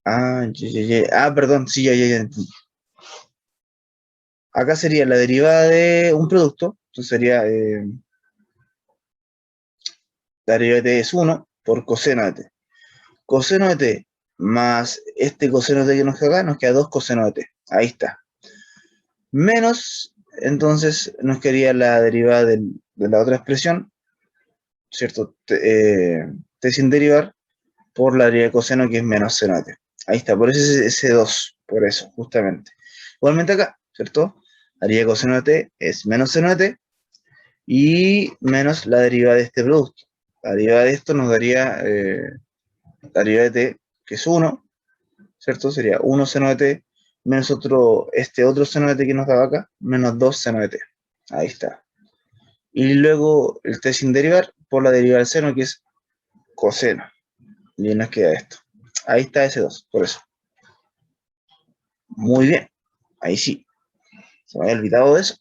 perdón, sí, ya entendí. Acá sería la derivada de un producto, entonces sería la derivada de t es 1 por coseno de t. Coseno de t más este coseno de t que nos queda acá, nos queda 2 coseno de t. Ahí está. Menos, entonces nos quedaría la derivada de la otra expresión, ¿cierto? T sin derivar por la derivada de coseno que es menos seno de t. Ahí está, por eso es ese 2, por eso, justamente. Igualmente acá, ¿cierto? La derivada de coseno de t es menos seno de t y menos la derivada de este producto. La derivada de esto nos daría la derivada de t, que es 1, ¿cierto? Sería 1 seno de t menos este otro seno de t que nos daba acá, menos 2 seno de t. Ahí está. Y luego el t sin derivar por la derivada del seno, que es coseno. Y nos queda esto. Ahí está ese 2, por eso. Muy bien. Ahí sí. Se me había olvidado de eso.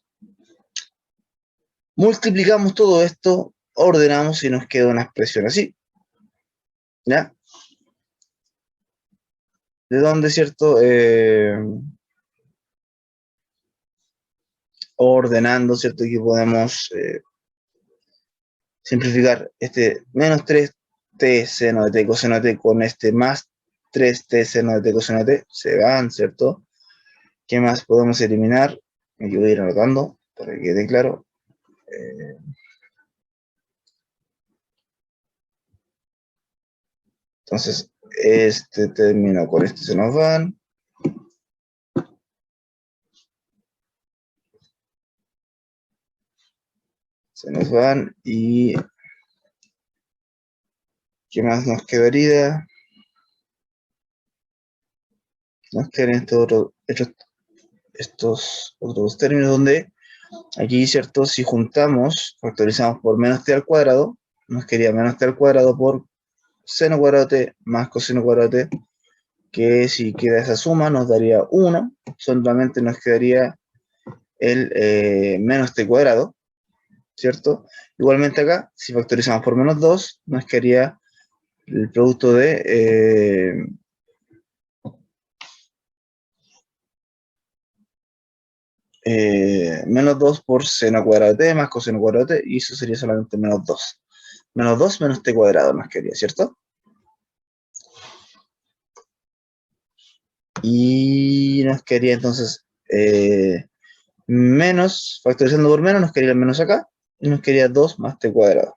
Multiplicamos todo esto, ordenamos y nos queda una expresión así. ¿Ya? De donde, ¿cierto? Ordenando, ¿cierto? Que podemos simplificar este menos 3t seno de t coseno de t con este más 3t seno de t coseno de t. Se van, ¿cierto? ¿Qué más podemos eliminar? Aquí voy a ir anotando para que quede claro. Entonces, este término con este se nos van. Se nos van y ¿qué más nos quedaría? Nos quedan estos otros términos donde aquí, ¿cierto? Si juntamos, factorizamos por menos t al cuadrado, nos quedaría menos t al cuadrado por seno cuadrado de t más coseno cuadrado de t, que si queda esa suma nos daría 1, solamente nos quedaría el menos t cuadrado, ¿cierto? Igualmente acá, si factorizamos por menos 2, nos quedaría el producto de menos 2 por seno cuadrado de t más coseno cuadrado de t, y eso sería solamente menos 2. Menos 2 menos t cuadrado nos quedaría, ¿cierto? Y nos quedaría entonces menos, factorizando por menos, nos quedaría el menos acá, y nos quedaría 2 más t cuadrado.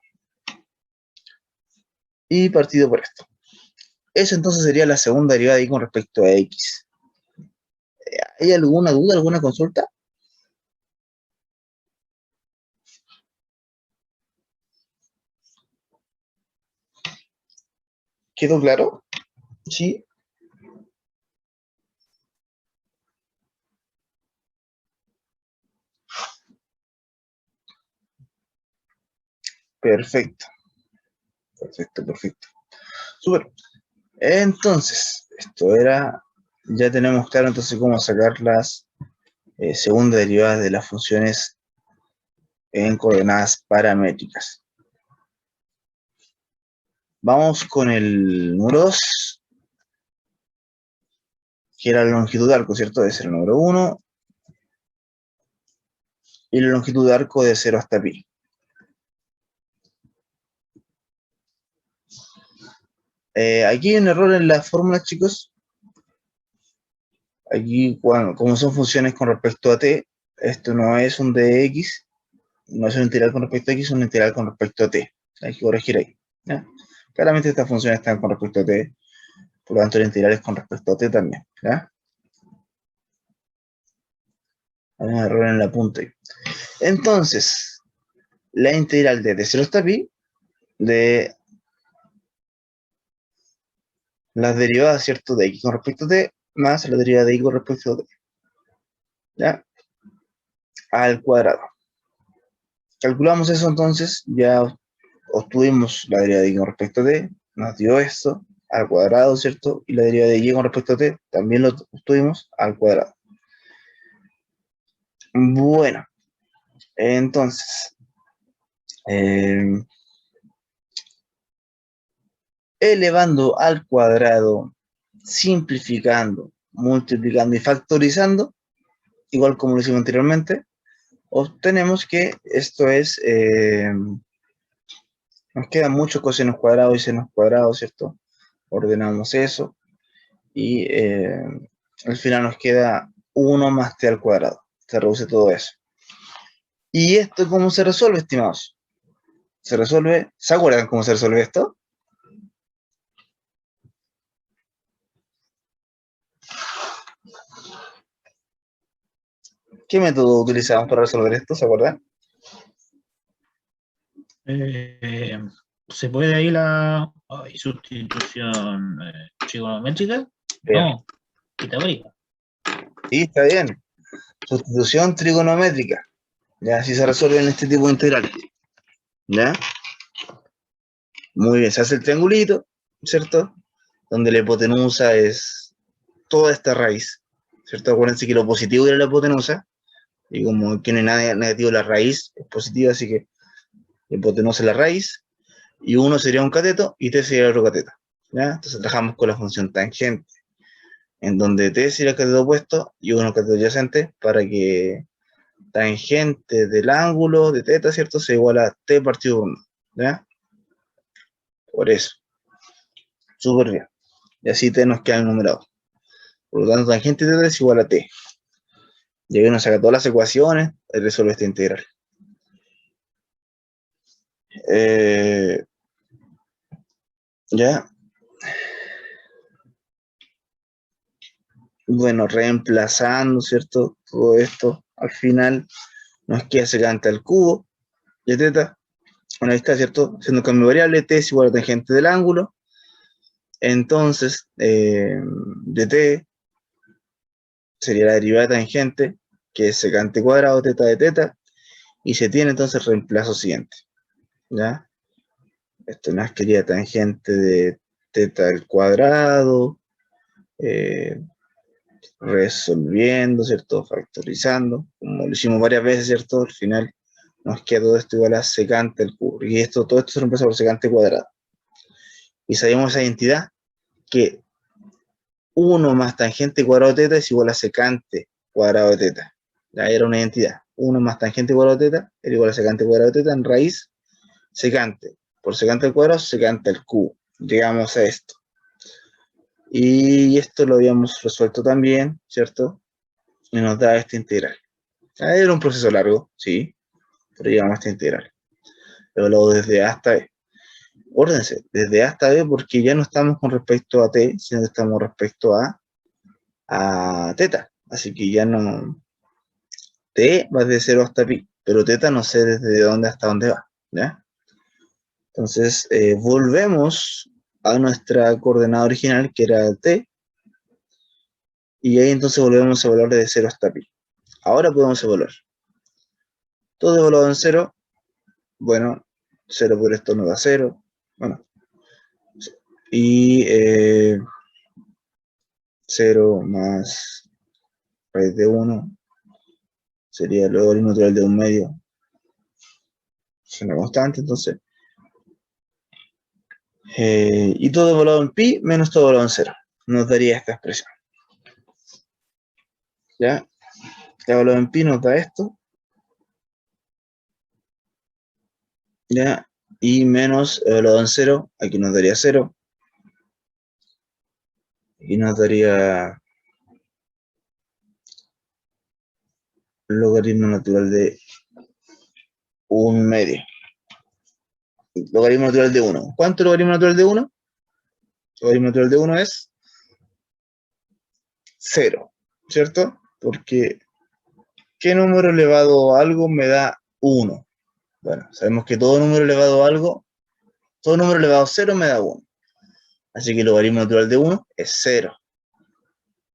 Y partido por esto. Eso entonces sería la segunda derivada ahí con respecto a x. ¿Hay alguna duda, alguna consulta? ¿Quedó claro? Sí. Perfecto. Perfecto. Súper. Entonces, esto era, ya tenemos claro entonces cómo sacar las segundas derivadas de las funciones en coordenadas paramétricas. Vamos con el número 2, que era la longitud de arco, ¿cierto? Ese era el número 1. Y la longitud de arco de 0 hasta pi. Aquí hay un error en la fórmula, chicos. Aquí, como son funciones con respecto a t, esto no es un dx, no es un integral con respecto a x, es un integral con respecto a t. Hay que corregir ahí. ¿Ya? Claramente estas funciones están con respecto a t, por lo tanto el integral es con respecto a t también. ¿Ya? Hay un error en la punta ahí. Entonces, la integral de 0 hasta pi de las derivadas, ¿cierto?, de x con respecto a t, más la derivada de y con respecto a t, ¿ya? Al cuadrado. Calculamos eso entonces, ya obtuvimos la derivada de y con respecto a t, nos dio esto al cuadrado, ¿cierto? Y la derivada de y con respecto a t también lo obtuvimos al cuadrado. Bueno, entonces, elevando al cuadrado, simplificando, multiplicando y factorizando, igual como lo hicimos anteriormente, obtenemos que esto es, nos quedan muchos cosinos cuadrados y senos cuadrados, ¿cierto? Ordenamos eso y al final nos queda 1 más t al cuadrado. Se reduce todo eso. ¿Y esto cómo se resuelve, estimados? Se resuelve, ¿se acuerdan cómo se resuelve esto? ¿Qué método utilizamos para resolver esto? ¿Se acuerdan? ¿Se puede ahí la sustitución trigonométrica? Bien. No, pitagórica. Sí, está bien. Sustitución trigonométrica. Ya, así se resuelven este tipo de integrales. ¿Ya? Muy bien, se hace el triangulito, ¿cierto? Donde la hipotenusa es toda esta raíz, ¿cierto? Acuérdense que lo positivo era la hipotenusa, y como aquí no hay nada negativo, la raíz es positiva, así que la hipotenusa es la raíz, y 1 sería un cateto, y t sería otro cateto, ¿ya? Entonces trabajamos con la función tangente, en donde t sería el cateto opuesto, y 1 cateto adyacente, para que tangente del ángulo de θ, ¿cierto? Se iguala a t partido por 1, ¿ya? Por eso. Súper bien. Y así t nos queda enumerado. Por lo tanto, tangente de θ es igual a t. Y ahí uno saca todas las ecuaciones y resuelve esta integral. Ya. Bueno, reemplazando, ¿cierto? Todo esto, al final nos queda secante al cubo de θ. Bueno, ahí está, ¿cierto? Siendo cambio variable, t es igual a tangente del ángulo. Entonces, de t sería la derivada de tangente, que es secante cuadrado θ de θ, y se tiene entonces el reemplazo siguiente, ¿ya? Esto más quería tangente de θ al cuadrado, resolviendo, ¿cierto? Factorizando, como lo hicimos varias veces, ¿cierto? Al final nos queda todo esto igual a secante al cubo, y todo esto se reemplaza por secante cuadrado. Y sabemos esa identidad, que 1 más tangente cuadrado de θ es igual a secante cuadrado de θ. Ya era una identidad. 1 más tangente cuadrado de θ era igual a secante cuadrado de θ en raíz secante. Por secante al cuadrado, secante al cubo. Llegamos a esto. Y esto lo habíamos resuelto también, ¿cierto? Y nos da esta integral. Era un proceso largo, sí, pero llegamos a esta integral. Luego desde A hasta B. Órdense, desde A hasta B, porque ya no estamos con respecto a t, sino que estamos respecto a θ. Así que ya no... t va desde 0 hasta pi, pero θ no sé desde dónde hasta dónde va, ¿ya? Entonces, volvemos a nuestra coordenada original, que era t, y ahí entonces volvemos a evaluar desde 0 hasta pi. Ahora podemos evaluar. Todo evaluado en 0, bueno, 0 por esto no da 0, bueno, y 0 más raíz de 1 sería el logaritmo natural de 1/2. Es una constante, entonces. Y todo evaluado en pi menos todo evaluado en 0. Nos daría esta expresión. ¿Ya? Evaluado en pi nos da esto. ¿Ya? Y menos evaluado en 0, aquí nos daría 0. Y nos daría logaritmo natural de 1/2. Logaritmo natural de 1. ¿Cuánto es logaritmo natural de 1? Logaritmo natural de 1 es 0, ¿cierto? Porque ¿qué número elevado a algo me da 1? Bueno, sabemos que todo número elevado a algo, todo número elevado a 0 me da 1. Así que el logaritmo natural de 1 es 0.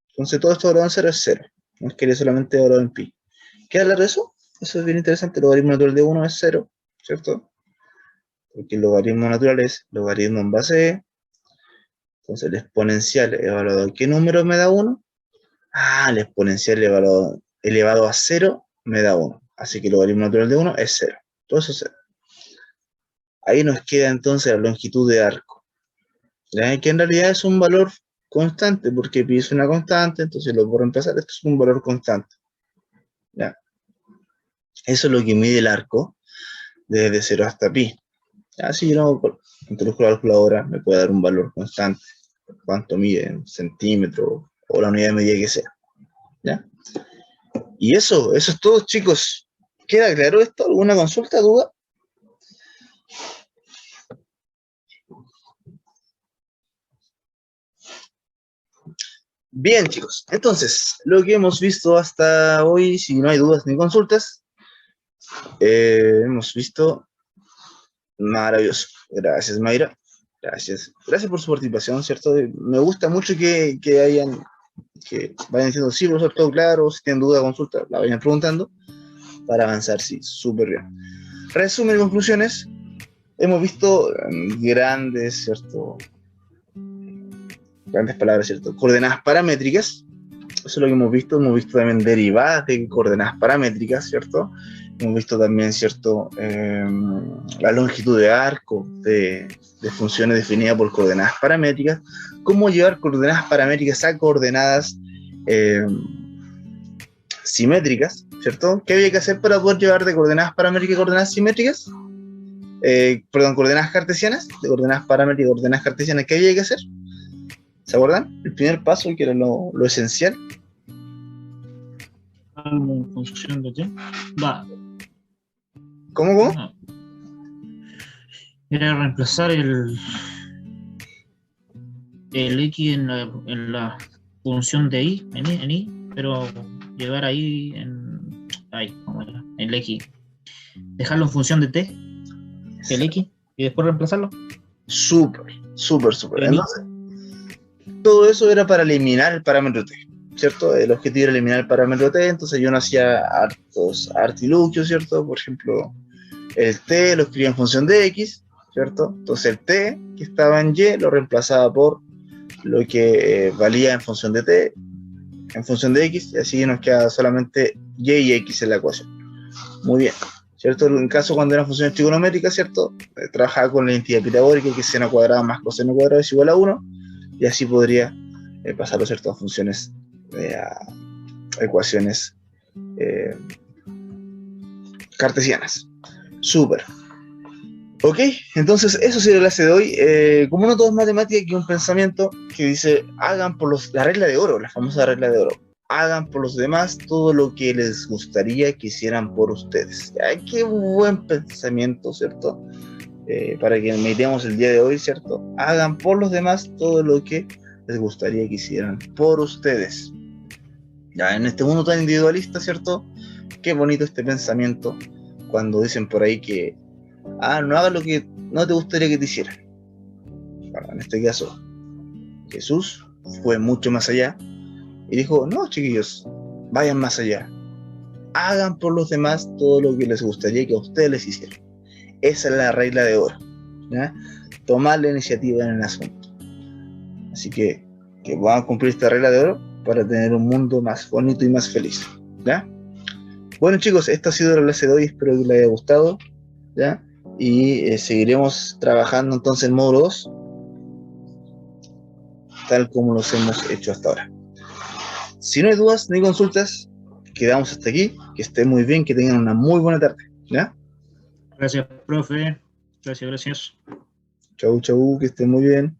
Entonces todo esto valorado en 0 es 0. No es que solamente valorado en pi. ¿Qué hablar de eso? Eso es bien interesante. El logaritmo natural de 1 es 0, ¿cierto? Porque el logaritmo natural es logaritmo en base e. Entonces el exponencial evaluado a ¿qué número me da 1? Ah, el exponencial elevado a 0 me da 1. Así que el logaritmo natural de 1 es 0. Todo eso es 0. Ahí nos queda entonces la longitud de arco. ¿Ya? Que en realidad es un valor constante, porque pi es una constante, entonces lo puedo reemplazar. Esto es un valor constante. ¿Ya? Eso es lo que mide el arco desde 0 hasta pi. Así yo no introduzco la calculadora, me puede dar un valor constante. Cuánto mide en centímetros o la unidad de medida que sea. ¿Ya? Y eso es todo, chicos. ¿Queda claro esto? ¿Alguna consulta, duda? Bien, chicos. Entonces, lo que hemos visto hasta hoy, si no hay dudas ni consultas, hemos visto maravilloso. Gracias, Mayra. Gracias. Gracias por su participación, ¿cierto? Me gusta mucho que vayan diciendo sí, profesor, todo claro. Si tienen duda, consulta, la vayan preguntando para avanzar, sí, súper bien. Resumen y conclusiones. Hemos visto grandes, ¿cierto? Grandes palabras, ¿cierto? Coordenadas paramétricas. Eso es lo que hemos visto también derivadas de coordenadas paramétricas, ¿cierto? Hemos visto también, ¿cierto? La longitud de arco de funciones definidas por coordenadas paramétricas. Cómo llevar coordenadas paramétricas a coordenadas simétricas, ¿cierto? ¿Qué había que hacer para poder llevar de coordenadas paramétricas a coordenadas simétricas? Coordenadas cartesianas, de coordenadas paramétricas a coordenadas cartesianas, ¿qué había que hacer? ¿Se acuerdan? El primer paso, que era lo esencial. En función de t. ¿Cómo? No. Era reemplazar el x en la función de i, en i, pero llevar ahí en el x. Dejarlo en función de t, el x, y después reemplazarlo. Súper. Entonces, todo eso era para eliminar el parámetro t, ¿cierto? El objetivo era eliminar el parámetro t, entonces yo no hacía hartos artilugios, ¿cierto? Por ejemplo, el t lo escribía en función de x, ¿cierto? Entonces el t que estaba en y lo reemplazaba por lo que valía en función de t, en función de x, y así nos queda solamente y x en la ecuación. Muy bien, ¿cierto? En caso cuando eran funciones trigonométricas, ¿cierto? Trabajaba con la identidad pitagórica, que seno cuadrado más coseno cuadrado es igual a 1, y así podría pasarlo, ¿cierto? A funciones, a ecuaciones cartesianas. Súper. Ok, entonces eso sería la clase de hoy. Como no todo es matemática, aquí un pensamiento que dice, hagan por la regla de oro, la famosa regla de oro. Hagan por los demás todo lo que les gustaría que hicieran por ustedes. Ay, qué buen pensamiento, ¿cierto? Para que meditemos el día de hoy, ¿cierto? Hagan por los demás todo lo que les gustaría que hicieran por ustedes. Ya en este mundo tan individualista, ¿cierto? Qué bonito este pensamiento cuando dicen por ahí que no hagas lo que no te gustaría que te hicieran. Bueno, en este caso, Jesús fue mucho más allá y dijo, no, chiquillos, vayan más allá. Hagan por los demás todo lo que les gustaría que a ustedes les hicieran. Esa es la regla de oro, ¿ya? Tomar la iniciativa en el asunto. Así que van a cumplir esta regla de oro para tener un mundo más bonito y más feliz, ¿ya? Bueno, chicos, esta ha sido la clase de hoy, espero que les haya gustado, ¿ya? Y seguiremos trabajando entonces en módulo 2, tal como los hemos hecho hasta ahora. Si no hay dudas ni consultas, quedamos hasta aquí. Que estén muy bien, que tengan una muy buena tarde, ¿ya? Gracias, profe. Gracias. Chau, que estén muy bien.